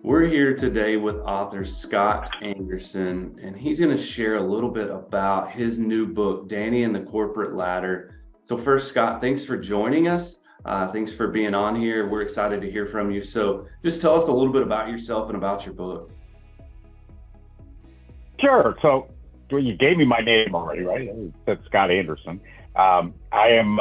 We're here today with author Scott Anderson, and he's going to share a little bit about his new book, Danny and the Corporate Ladder. So, first, Scott, thanks for joining us. Thanks for being on here. We're excited to hear from you. So, just tell us a little bit about yourself and about your book. Sure. So well, you gave me my name already, right? That's Scott Anderson. I am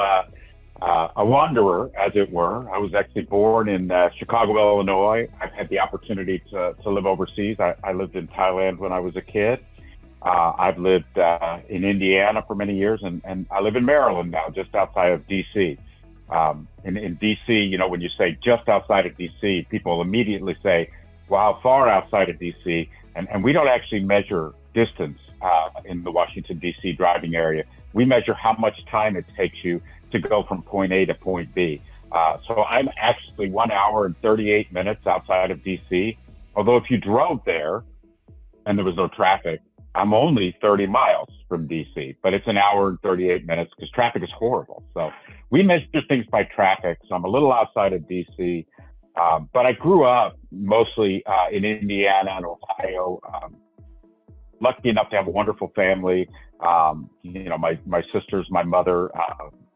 a wanderer, as it were. I was actually born in Chicago, Illinois. I've had the opportunity to live overseas. I lived in Thailand when I was a kid. I've lived in Indiana for many years, and I live in Maryland now, just outside of D.C. In D.C., you know, when you say just outside of D.C., people immediately say, well, how far outside of D.C.? And we don't actually measure distance in the Washington, D.C. driving area. We measure how much time it takes you to go from point A to point B. So I'm actually 1 hour and 38 minutes outside of D.C. Although if you drove there and there was no traffic, I'm only 30 miles from D.C., but it's 1 hour and 38 minutes because traffic is horrible. So we measure things by traffic. So I'm a little outside of D.C., but I grew up mostly in Indiana and Ohio. Lucky enough to have a wonderful family. You know, my sisters, my mother,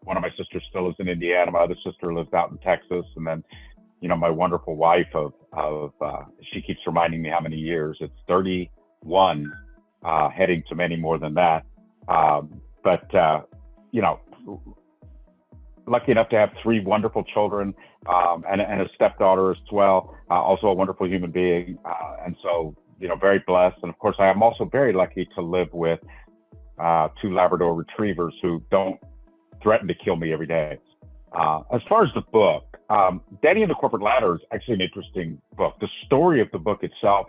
one of my sisters still lives in Indiana. My other sister lives out in Texas. And then, you know, my wonderful wife she keeps reminding me how many years. It's 31, heading to many more than that. You know, lucky enough to have three wonderful children, and a stepdaughter as well, also a wonderful human being. And so, you know, very blessed. And of course, I am also very lucky to live with two Labrador retrievers who don't threaten to kill me every day. As far as the book, Danny and the Corporate Ladder is actually an interesting book. The story of the book itself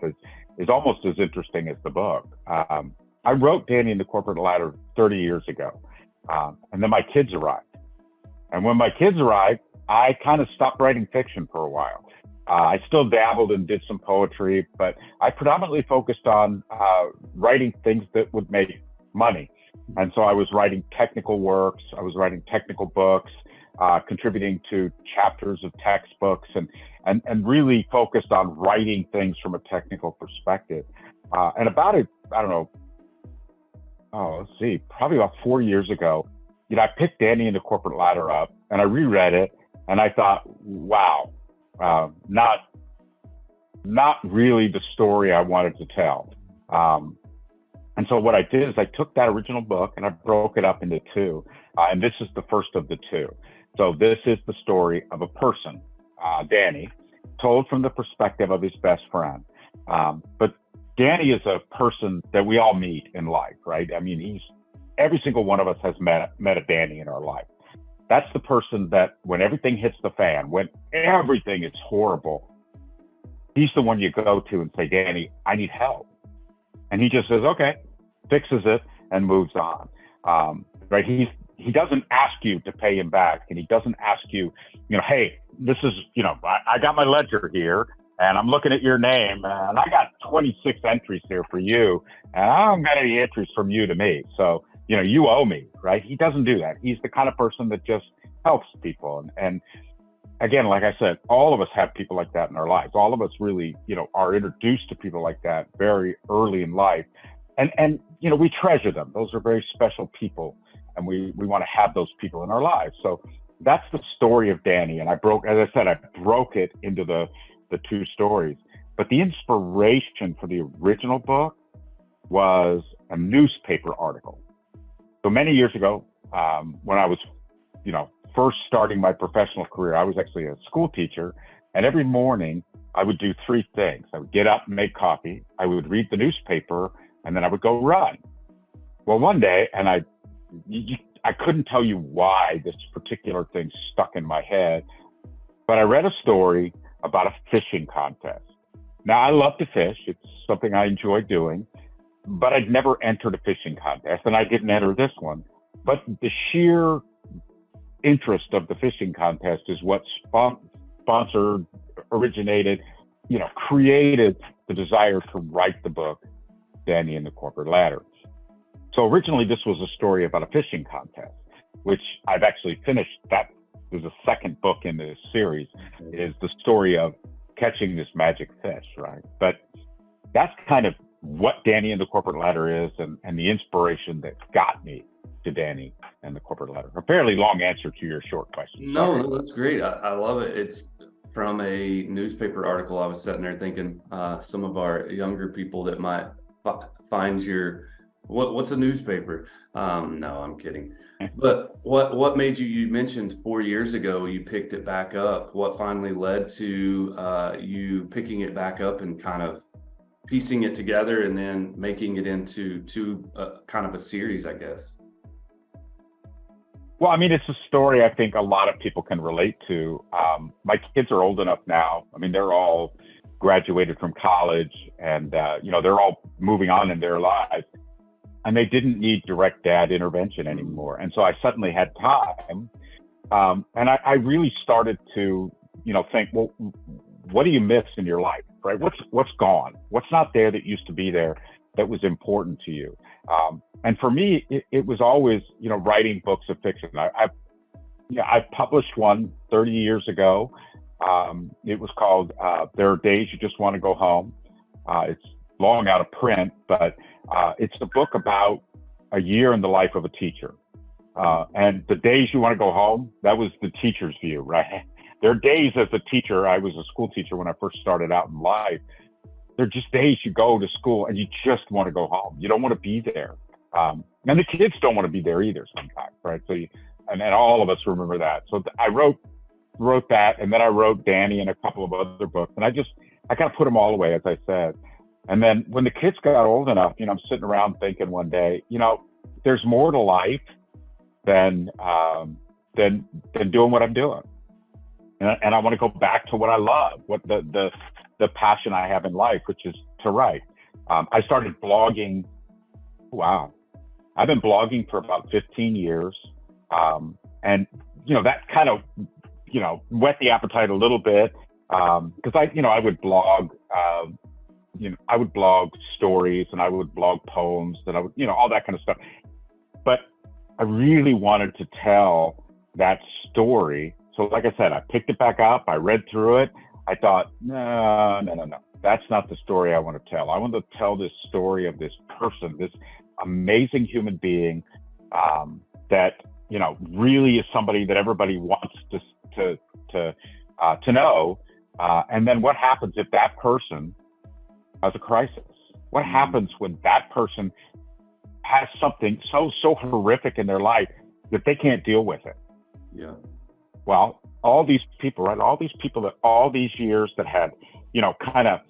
is almost as interesting as the book. I wrote Danny and the Corporate Ladder 30 years ago, and then my kids arrived. And when my kids arrived, I kind of stopped writing fiction for a while. I still dabbled and did some poetry, but I predominantly focused on writing things that would make money. And so I was writing technical works, I was writing technical books, contributing to chapters of textbooks, and really focused on writing things from a technical perspective. And about it, I don't know, probably about 4 years ago, you know, I picked Danny and the Corporate Ladder up and I reread it and I thought, wow, not really the story I wanted to tell. And so what I did is I took that original book and I broke it up into two. And this is the first of the two. So this is the story of a person, Danny, told from the perspective of his best friend. But Danny is a person that we all meet in life, right? I mean, every single one of us has met a Danny in our life. That's the person that when everything hits the fan, when everything is horrible, he's the one you go to and say, Danny, I need help. And he just says, okay, fixes it and moves on. Right? He doesn't ask you to pay him back, and he doesn't ask you, you know, hey, this is, you know, I got my ledger here and I'm looking at your name and I got 26 entries here for you and I don't got any entries from you to me. So, you know, you owe me, right? He doesn't do that. He's the kind of person that just helps people. And again, like I said, all of us have people like that in our lives. All of us really, you know, are introduced to people like that very early in life. And you know, we treasure them. Those are very special people. And we want to have those people in our lives. So that's the story of Danny. And I broke it into the two stories. But the inspiration for the original book was a newspaper article. So many years ago, when I was, you know, first starting my professional career, I was actually a school teacher. And every morning I would do three things. I would get up and make coffee. I would read the newspaper, and then I would go run. Well, one day, and I couldn't tell you why this particular thing stuck in my head, but I read a story about a fishing contest. Now, I love to fish. It's something I enjoy doing, but I'd never entered a fishing contest, and I didn't enter this one. But the sheer interest of the fishing contest is what sponsored, originated, you know, created the desire to write the book, Danny and the Corporate Ladder. So originally this was a story about a fishing contest, which I've actually finished. That is the second book in this series, is the story of catching this magic fish, right? But that's kind of what Danny and the Corporate Ladder is, and the inspiration that got me to Danny and the Corporate Ladder. A fairly long answer to your short question. No, that's great. I love it. It's from a newspaper article. I was sitting there thinking some of our younger people that might find what's a newspaper? No, I'm kidding. But what made you mentioned 4 years ago you picked it back up. What finally led to you picking it back up and kind of piecing it together and then making it into kind of a series, I guess? Well, I mean, it's a story I think a lot of people can relate to. My kids are old enough now. I mean, they're all graduated from college, and they're all moving on in their lives, and they didn't need direct dad intervention anymore. And so I suddenly had time, and I really started to think, well, what do you miss in your life, right? What's gone? What's not there that used to be there that was important to you? And for me, it was always, writing books of fiction. I published one 30 years ago. It was called There Are Days You Just Want to Go Home. It's long out of print, but it's a book about a year in the life of a teacher. And the days you want to go home, that was the teacher's view, right? There are days as a teacher, I was a school teacher when I first started out in life. There are just days you go to school and you just want to go home. You don't want to be there. And the kids don't want to be there either sometimes, right? So, and all of us remember that. So I wrote that, and then I wrote Danny and a couple of other books, and I kind of put them all away, as I said. And then when the kids got old enough, I'm sitting around thinking one day, there's more to life than doing what I'm doing. And I want to go back to what I love, what the passion I have in life, which is to write. I started blogging. Wow. I've been blogging for about 15 years. And, that kind of, whet the appetite a little bit. Cause I would blog, I would blog stories, and I would blog poems, and I would, all that kind of stuff. But I really wanted to tell that story. So like I said, I picked it back up. I read through it. I thought, no. That's not the story I want to tell. I want to tell this story of this person, this amazing human being that, really is somebody that everybody wants to know. And then what happens if that person has a crisis? What happens when that person has something so horrific in their life that they can't deal with it? Yeah. Well, all these people, right? All these people that all these years that had, kind of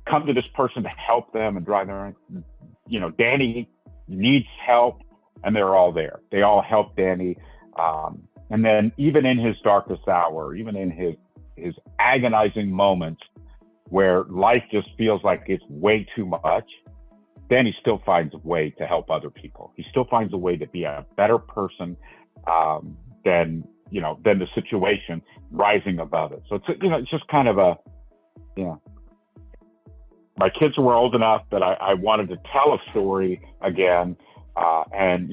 come to this person to help them and drive their, Danny needs help, and they're all there. They all help Danny. And then even in his darkest hour, even in his agonizing moments where life just feels like it's way too much, Danny still finds a way to help other people. He still finds a way to be a better person than the situation, rising above it. So it's just kind of my kids were old enough that I wanted to tell a story again. And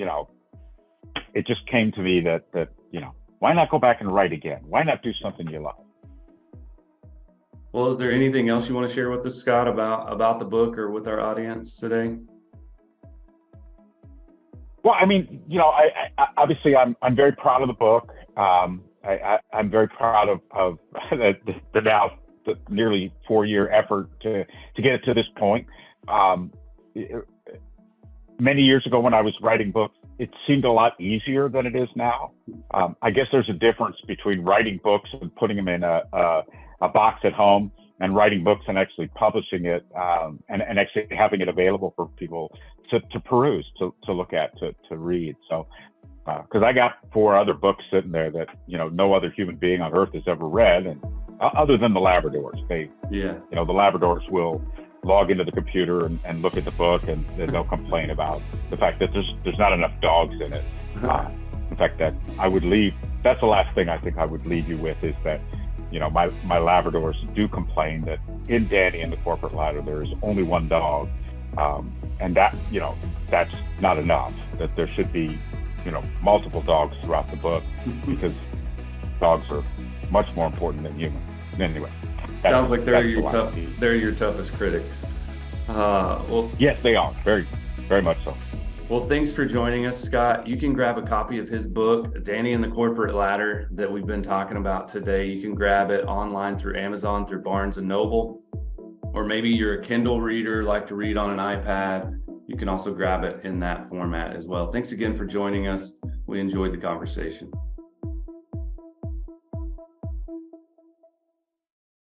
it just came to me that why not go back and write again? Why not do something you love? Well, is there anything else you want to share with us, Scott, about the book or with our audience today? Well, I mean, I obviously I'm very proud of the book. I'm very proud of the now the nearly 4-year effort to get it to this point. Many years ago, when I was writing books, it seemed a lot easier than it is now. I guess there's a difference between writing books and putting them in a box at home, and writing books and actually publishing it, and actually having it available for people to peruse, to look at, to read. So, because I got 4 other books sitting there that no other human being on earth has ever read, and other than the Labradors, the Labradors will log into the computer and look at the book, and they'll complain about the fact that there's not enough dogs in it. In fact, that's the last thing I think I would leave you with, is that my Labradors do complain that in Danny and the Corporate Ladder there is only 1 dog, and that that's not enough. That there should be multiple dogs throughout the book, because dogs are much more important than humans. Anyway. Sounds like That's the one. they're your toughest critics. Well, Yes, they are. Very, very much so. well, thanks for joining us, Scott. You can grab a copy of his book, Danny and the Corporate Ladder, that we've been talking about today. You can grab it online through Amazon, through Barnes and Noble, or maybe you're a Kindle reader, like to read on an iPad. You can also grab it in that format as well. Thanks again for joining us. We enjoyed the conversation.